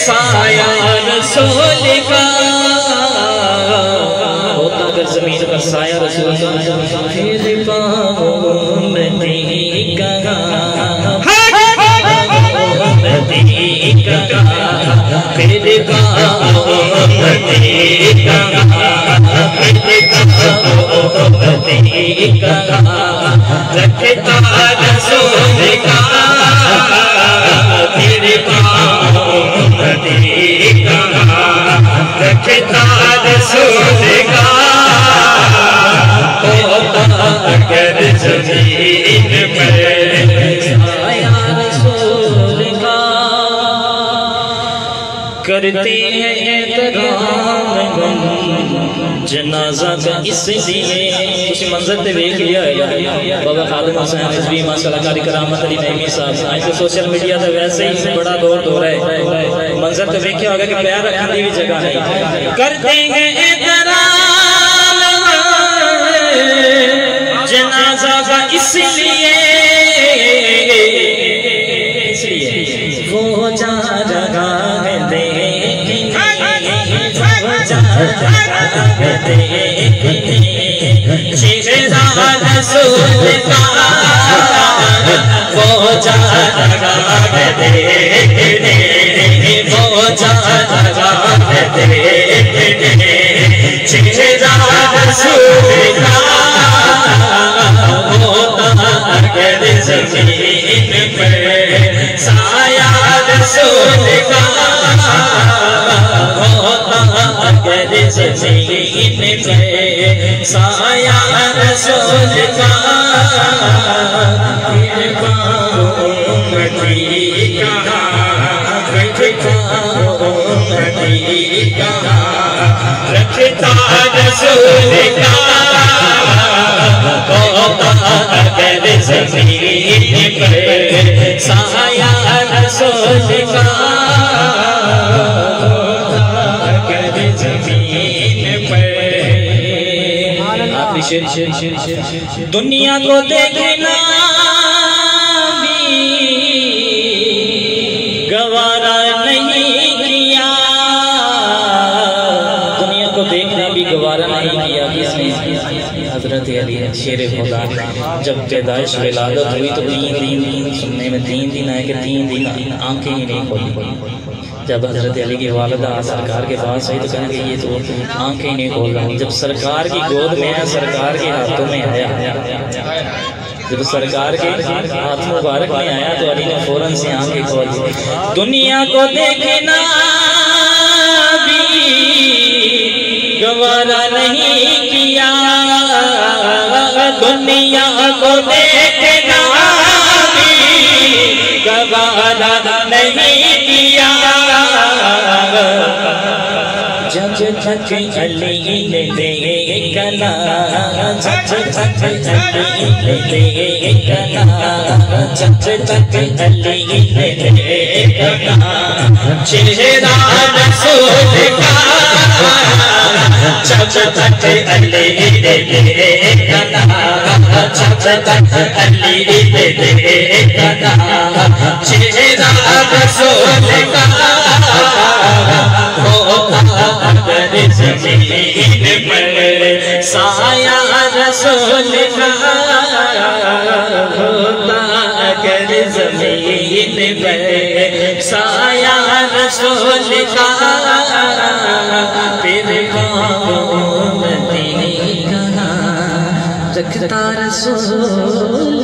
سایہ رسول کا ہوتا اگر زمین پر سایہ رسول کا پھر پاؤں مدی کا مدی کا پھر پاؤں مدی کا رکھتا رسول کا پھر پاؤں مدی کا رکھتا رسول کا ہوتا اگر زمین پر سایہ رسول کا کرتے ہیں احترام جنازہ کا اس لیے کچھ منظر تے دیکھ لیا ہے بابا خادم حسین رضوی ماشاء اللہ قاری کرامت علی نعیمی صاحب آج تو سوشل میڈیا تے ویسے ہی بڑا دور دور ہے منظر تے دیکھیا ہوگا کہ پیر رکھنے دی بھی جگہ نہیں کرتے ہیں احترام جنازہ کا اس لیے وہ جا رہا ہے چہرہ رسول کا وہ جا رہا ہے دیکھنے وہ جا رہا ہے دیکھنے چہرہ رسول کا ہوتا اگر زمین پر سایہ رسول کا ہوتا اگر زمین پر سایہ رسول کا پھر پاؤں مدی کا رکھتا مدی کا رکھتا رسول کا ہوتا اگر زمین پر سایہ رسول کا دنیا کو دیکھنا بھی گوارا نہیں کیا دنیا کو دیکھنا بھی گوارا نہیں کیا حضرت علی شیر خدا جب پیدائش ولادت ہوئی تو 3 دن سننے میں 3 دن آئے کہ 3 دن آنکھیں ہی نہیں کھولی جب حضرت علی کی والدہ سرکار کے پاس آئی تو کہا کہ یہ تو آنکھیں نہیں کھول رہا جب سرکار کی گود میں آیا سرکار کے ہاتھوں میں آیا جب سرکار کے ہاتھ مبارک میں آیا تو علی نے فوراً سے آنکھیں کھول دی دنیا کو دیکھنا بھی گوارا نہیں کیا دنیا کو دیکھنا بھی گوارا نہیں کیا جب تک علی نے دیکھنا جب تک علی نے دیکھنا جب تک علی نے دیکھنا چہرہ رسول کا جب تک علی نے دیکھنا جب تک علی نے دیکھنا چہرہ رسول کا ہوتا اگر زمین پر سایہ رسول کا ہوتا اگر زمین پر سایہ رسول کا پھر پاؤں مدی کا رکھتا رسول